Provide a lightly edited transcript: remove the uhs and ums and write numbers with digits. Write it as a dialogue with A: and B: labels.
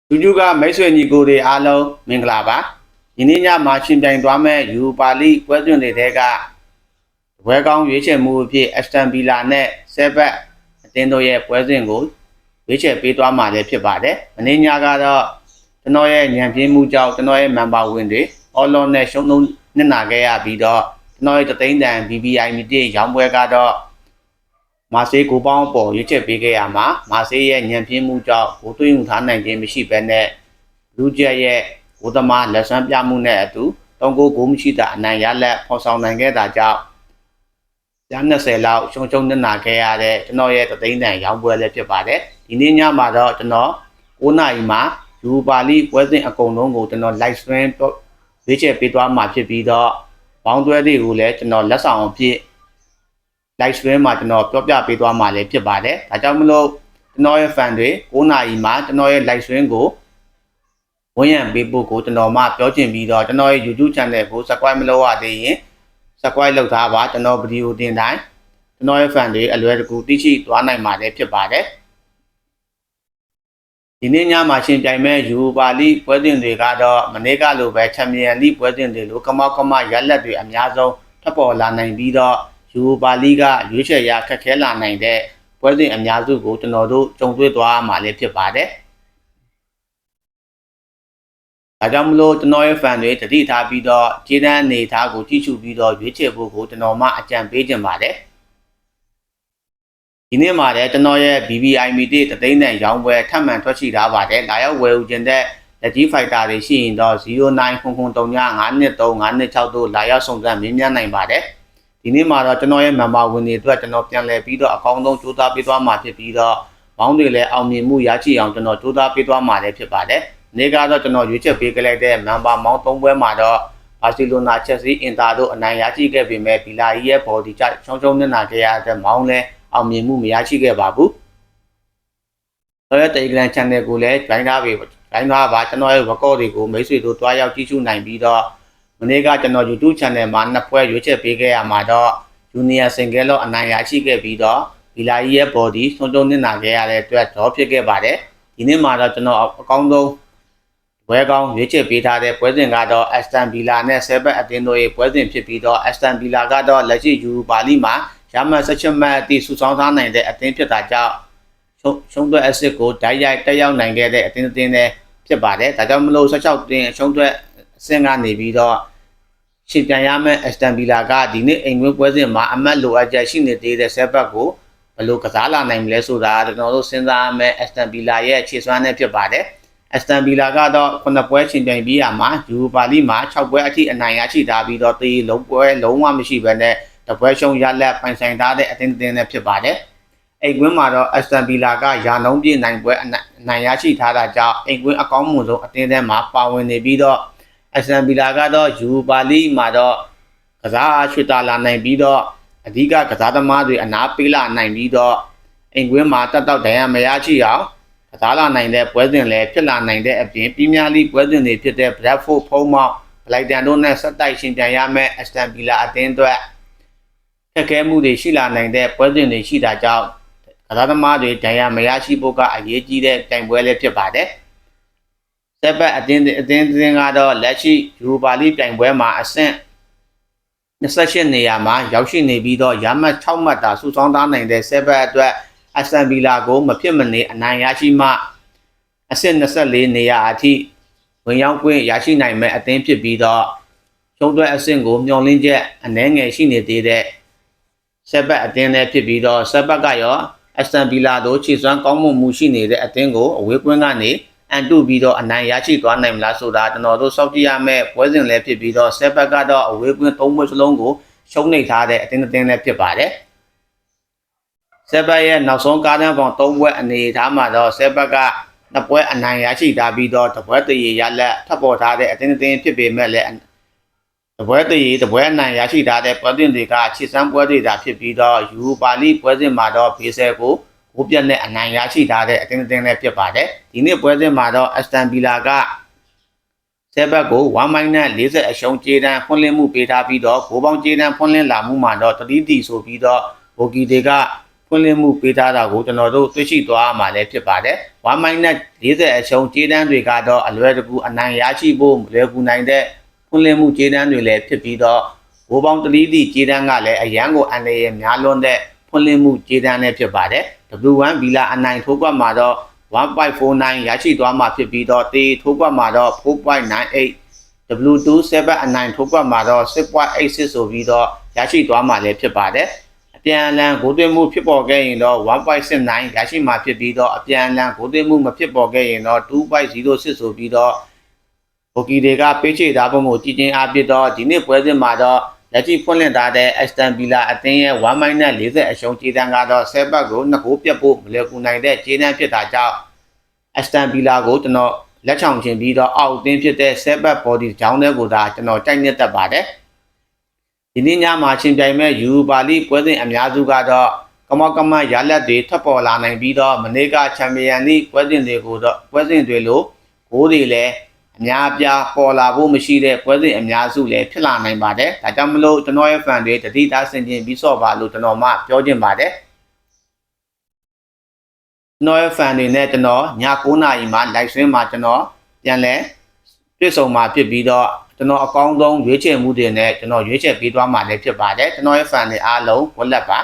A: လူကျူကမိတ်ဆွေညီကိုတွေအားလုံးမင်္ဂလာပါဒီနေ့ညမှာရှင်ပြိုင်သွားမဲ့ယူပါလိပွဲသွင်းတွေတဲကဝဲကောင်းရွေးချယ်မှုအဖြစ်အက်စတန်ဗီလာနဲ့ဆဲဘက်အတင်းတို့ရဲ့ပွဲစဉ်ကိုရွေးချယ်ပေးသွားမှာလည်းဖြစ်ပါတယ်မနေ့ညကတော့ကျွန်တော်ရဲ့ညံပြင်းမှုကြောင့်ကျွန်တော်ရဲ့မန်ပါဝင်တွေအော်လွန်နဲ့ရှုံးလုံးနစ်နာခဲ့ရပြီးတော့ကျွန်တော်ရဲ့တသိန်းတန် BBI မီတီရောင်းပွဲကတော့မာဆေးကိုပေါင်းပေါ်ရွေးချယ်ပေးခဲ့ရမှာမာဆေးရဲ့ညံပြင်းမှုကြောင့်ဘိုးသွင်းမှုထားနိုင်ခြင်းမရှိဘဲနဲ့လူကျက်ရဲ့ဘိုးသမားလက်ဆွမ်းပြမှုနဲ့အတူတုံးကိုဂိုးမရှိတာအနိုင်ရလက်ဖော်ဆောင်နိုင်ခဲ့တာကြောင့်ကျန်း20လောက်ရှုံရှုံနစ်နာခဲ့ရတဲ့ကျွန်တော်ရဲ့တသိန်းတန်ရောင်းပွဲလည်းဖြစ်ပါတယ်ဒီနေ့ညမှာတော့ကျွန်တော်9နာရီမှာယူပါလိပွဲစဉ်အကုန်လုံးကိုကျွန်တော် live stream ရွေးချယ်ပေးသွားမှာဖြစ်ပြီးတော့ဘောင်းတွဲတွေကိုလည်းကျွန်တော်လက်ဆောင်အဖြစ်live stream မှာကျွန်တော်ပြောပြပေးသွားမှာလည်းဖြစ်ပါတယ်။ဒါကြောင့်မလို့ကျွန်တော်ရဲ့ fan တွေ9နာရီမှာကျွန်တော်ရဲ့ live stream ကိုဝန်ရံပေးဖို့ကိုကျွန်တော်မှပြောချင်ပြီးတော့ကျွန်တော်ရဲ့ YouTube channel ကို subscribe မလုပ်ရသေးရင် subscribe လုပ်ထားပါကျွန်တော်ဗီဒီယိုတင်တိုင်းကျွန်တော်ရဲ့ fan တွေအလွယ်တကူသိရှိသွားနိုင်မှာလည်းဖြစ်ပါတယ်။ဒီနေ့ညမှာရှင်ပြိုင်မဲ့ယူပါလိပွဲစဉ်တွေကတော့မနေ့ကလိုပဲချန်ပီယံလိပွဲစဉ်တွေလိုကမောက်ကမရလက်တွေအများဆုံးထပ်ပေါ်လာနိုင်ပြီးတော့ယူပါလိကရွေးချယ်ရခက်ခဲလာနိုင်တဲ့ပွဲစဉ်အများစုကိုကျွန်တော်တို့ကြုံတွေ့သွားမှာလည်းဖြစ်ပါတယ်။ဒါကြောင့်မလို့ကျွန်တော်ရဲ့ fan တွေတတိထားပြီးတော့ခြေတန်းအနေထားကိုကြည့်ရှုပြီးတော့ရွေးချယ်ဖို့ကိုကျွန်တော်မှအကြံပေးချင်ပါတယ်။ဒီနေ့မှာလည်းကျွန်တော်ရဲ့ BBI မီတီတသိန်းတန်ရောင်းပွဲထပ်မံထွက်ရှိထားပါတယ်။လာရောက်ဝယ်ယူခြင်းတဲ့လက်ကြီးဖိုက်တာတွေရှိရင်တော့0900395356တို့လာရောက်စုံစမ်းမေးမြန်းနိုင်ပါတယ်။ဒီနေ့မှာတော့ကျွန်တော်ရဲ့ member ဝင်တွေအတွက်ကျွန်တော်ပြန်လည်ပြီးတော့အကောင့်ဆုံးစူးစမ်းပေးသွားမှာဖြစ်ပြီးတော့ဘောင်းတွေလည်းအောင်မြင်မှုရရှိအောင်ကျွန်တော်စူးစမ်းပေးသွားမှာလည်းဖြစ်ပါတယ်။နေ့ကတော့ကျွန်တော်ရွေးချယ်ပေးခဲ့လိုက်တဲ့ member မောင်း3ပွဲမှာတော့ဘာစီလိုနာချက်စီအင်တာတို့အနိုင်ရရှိခဲ့ပေမဲ့ဗီလာကြီးရဲ့ body ချရှုံးရှုံးနေတာခဲ့ရတဲ့မောင်းလည်းအောင်မြင်မှုမရရှိခဲ့ပါဘူး။ဆိုတော့ Telegram channel ကိုလည်း join ထားပါကျွန်တော်ရဲ့ record တွေကိုမိတ်ဆွေတို့တွားရောက်ကြည့်ရှုနိုင်ပြီးတော့မနေ့ကကျွန်တော် YouTube channel မှာနှစ်ပွဲရွေးချယ်ပေးခဲ့ရမှာတော့ Junior Single လောက်အနိုင်ရရှိခဲ့ပြီးတော့ဗီလာကြီးရဲ့ body ဆုံးရှုံးနစ်နာခဲ့ရတဲ့အတွက်တော့ဖြစ်ခဲ့ပါတယ်။ဒီနေ့မှာတော့ကျွန်တော်အကောင်းဆုံးပွဲကောင်းရွေးချယ်ပေးထားတဲ့ပွဲစဉ်ကတော့ Aston Villa နဲ့ Seven အတင်းတို့ရဲ့ပွဲစဉ်ဖြစ်ပြီးတော့ Aston Villa ကတော့လက်ရှိယူပါလိမှာရမှတ်16မှတ်အထိစုဆောင်းထားနိုင်တဲ့အတင်းဖြစ်တာကြောင့်ရှုံးသွဲအစစ်ကိုဓာတ်ရိုက်တက်ရောက်နိုင်ခဲ့တဲ့အတင်းနဲ့ဖြစ်ပါတယ်။ဒါကြောင့်မလို့16တင်းရှုံးသွဲအဆင့်ကနေပြီးတော့ရှင်ပြန်ရမယ့် Aston Villa ကဒီနေ့အိမ်ဝင်းပွဲစဉ်မှာအမတ်လိုအပ်ချက်ရှိနေသေးတဲ့ဆက်ဘက်ကိုဘယ်လိုကစားလာနိုင်မလဲဆိုတာကျွန်တော်တို့စဉ်းစားရမယ့် Aston Villa ရဲ့ခြေစွမ်းနဲ့ဖြစ်ပါတယ်။ Aston Villa ကတော့9ပွဲရှင်ပြိုင်ပြီးရမှာယူပါလိမှာ6ပွဲအထိအနိုင်ရရှိထားပြီးတော့တေးလုံးပွဲလုံးဝမရှိဘဲနဲ့တပွဲရှုံးရလက်ပိုင်ဆိုင်ထားတဲ့အတင်းနဲ့ဖြစ်ပါတယ်။အိမ်ကွင်းမှာတော့ Aston Villa ကရာနှုန်းပြည့်နိုင်ပွဲအနိုင်ရရှိထားတာကြောင့်အိမ်ကွင်းအကောင်းမှုဆုံးအတင်းထဲမှာပါဝင်နေပြီးတော့Aston Villa ကတော့ယူပါလိမှာတော့ကစားရွှေတာလာနိုင်ပြီးတော့အဓိကကစားသမားတွေအနာပေးလာနိုင်ပြီးတော့အိမ်ကွင်းမှာတက်တော့ဒဏ်ရာမရရှိအောင်ကစားလာနိုင်တဲ့ပွဲစဉ်လည်းဖြစ်လာနိုင်တဲ့အပြင်ပရီးမီးယားလိပွဲစဉ်တွေဖြစ်တဲ့ Bradford ဖုံးမောက်ဘလိုက်တန်တို့နဲ့ဆက်တိုက်ရှင်ပြိုင်ရမယ့် Aston Villa အတင်းအတွက်ခက်ခဲမှုတွေရှိလာနိုင်တဲ့ပွဲစဉ်တွေရှိတာကြောင့်ကစားသမားတွေဒဏ်ရာမရရှိဖို့ကအရေးကြီးတဲ့တိုင်ပွဲလည်းဖြစ်ပါတယ်။ဆက်ပတ်အတင်းကတော့လက်ရှိယူပါလိပြိုင်ပွဲမှာအဆင့်28နေရာမှာရောက်ရှိနေပြီးတော့ရမှတ်6မှတ်သာစုဆောင်းထားနိုင်တဲ့ဆက်ပတ်အတွက်Aston Villa ကိုမဖြစ်မနေအနိုင်ရရှိမှအဆင့်24နေရာအထိဝင်ရောက်ခွင့်ရရှိနိုင်မဲ့အသင်းဖြစ်ပြီးတော့ရှုံးသွဲအဆင့်ကိုမျှော်လင့်ချက်အနည်းငယ်ရှိနေသေးတဲ့ဆက်ပတ်အသင်းလည်းဖြစ်ပြီးတော့ဆက်ပတ်ကရော Aston Villa တို့ခြေစွမ်းကောင်းမှုရှိနေတဲ့အသင်းကိုအဝေးကွင်းကနေအန်တုပြီးတော့အနိုင်ရရှိသွားနိုင်မလားဆိုတာကျွန်တော်တို့စောင့်ကြည့်ရမယ့်ပွဲစဉ်လည်းဖြစ်ပြီးတော့ဆက်ပတ်ကတော့အဝေးကွင်း3ပွဲစလုံးကိုရှုံးနေထားတဲ့အသင်းလည်းဖြစ်ပါတယ်ဆက်ပတ်ရဲ့နောက်ဆုံးကားတန်းပေါင်း3ပွဲအနေထားမှာတော့ဆက်ပတ်က2ပွဲအနိုင်ရရှိထားပြီးတော့တပွဲတရေရလက်ထပ်ပေါ်ထားတဲ့အသင်းဖြစ်ပေမဲ့လည်းတပွဲတရေတပွဲအနိုင်ရရှိထားတဲ့ပွဲစဉ်တွေကခြေစမ်းပွဲတွေသာဖြစ်ပြီးတော့ယူပါလိပွဲစဉ်မှာတော့ဘေးဆယ်ကိုဘိုးပြက်နဲ့အနိုင်ရရှိထားတဲ့အတင်းလည်းဖြစ်ပါတယ်ဒီနေ့ပွဲစဉ်မှာတော့ Aston Villa ကဆက်ဘက်ကို1-40အရှုံးကြေးတန်းဖွင့်လှစ်မှုပေးထားပြီးတော့ဘိုးပေါင်းကြေးတန်းဖွင့်လှစ်လာမှုမှာတော့3-3ဆိုပြီးတော့ဘိုဂီတွေက ဖွင့်လှစ်မှုပေးထားတာကိုကျွန်တော်တို့သိရှိသွားမှာလည်းဖြစ်ပါတယ်1-40အရှုံးကြေးတန်းတွေကတော့အလွယ်တကူအနိုင်ရရှိဖို့မလွယ်ကူနိုင်တဲ့ဖွင့်လှစ်မှုကြေးတန်းတွေလည်းဖြစ်ပြီးတော့ဘိုးပေါင်းတလီသည့်ကြေးတန်းကလည်းအရန်ကိုအန္တရာယ်များလွန်းတဲ့ဖွင့်လှစ်မှုကြေးတန်းလည်းဖြစ်ပါတယ် W1 ဗီလာအနိုင်ထိုးကွက်မှာတော့ 1.49 ရရှိသွားမှာဖြစ်ပြီးတော့တေထိုးကွက်မှာတော့ 4.98 W2 7အနိုင်ထိုးကွက်မှာတော့ 6.86 ဆိုပြီးတော့ရရှိသွားမှာလည်းဖြစ်ပါတယ်အပြန်အလှန်ဂိုးသွင်းမှုဖြစ်ပေါ်ခဲ့ရင်တော့ 1.69 ရရှိမှာဖြစ်ပြီးတော့အပြန်အလှန်ဂိုးသွင်းမှုမဖြစ်ပေါ်ခဲ့ရင်တော့ 2.06 ဆိုပြီးတော့ဟိုကီတွေကပေးချေထားပုံကိုကြည်ချင်းအားပြတော့ဒီနေ့ပွဲစဉ်မှာတော့လက်ရှိဖွင့်လှစ်ထားတဲ့ Aston Villa အသင်းရဲ့ 1-40 အရှုံးကြေးတန်းကတော့7ဘက်ကို2ဂိုးပြတ်ဖို့မလွယ်ကူနိုင်တဲ့ကြေးတန်းဖြစ်တာကြောင့် Aston Villa ကိုကျွန်တော်လက်ချောင်ချင်ပြီးတော့အောက်အသင်းဖြစ်တဲ့7ဘက် body ကြောင်းတဲ့ကိုဒါကျွန်တော်ကြိုက်နေတတ်ပါတယ်ဒီနေ့ညမှာချင်းပြိုင်မဲ့ Europa League ပွဲစဉ်အများစုကတော့ကမောက်ကမရလက်တွေထပ်ပေါ်လာနိုင်ပြီးတော့မနေ့က Champions League ပွဲစဉ်တွေကိုတော့ပွဲစဉ်တွေလို့ဂိုးတွေလည်းအများအပြားပေါ်လာဖို့မရှိတဲ့ပွဲစဉ်အများစုလည်းဖြစ်လာနိုင်ပါတယ်ဒါကြောင့်မလို့ကျွန်တော်ရဲ့ fan တွေတတိသားဆင်ခြင်ပြီးဆော့ပါလို့ကျွန်တော်မှပြောချင်ပါတယ်ကျွန်တော်ရဲ့ fan တွေနဲ့ကျွန်တော်ည9:00 နာရီမှာ live stream မှာကျွန်တော်ပြန်လဲတွေ့ဆုံမှာဖြစ်ပြီးတော့ကျွန်တော်အကောင်းဆုံးရွေးချယ်မှုတွေနဲ့ကျွန်တော်ရွေးချယ်ပေးသွားမှာလည်းဖြစ်ပါတယ်ကျွန်တော်ရဲ့ fan တွေအားလုံးဝက်လက်ပါ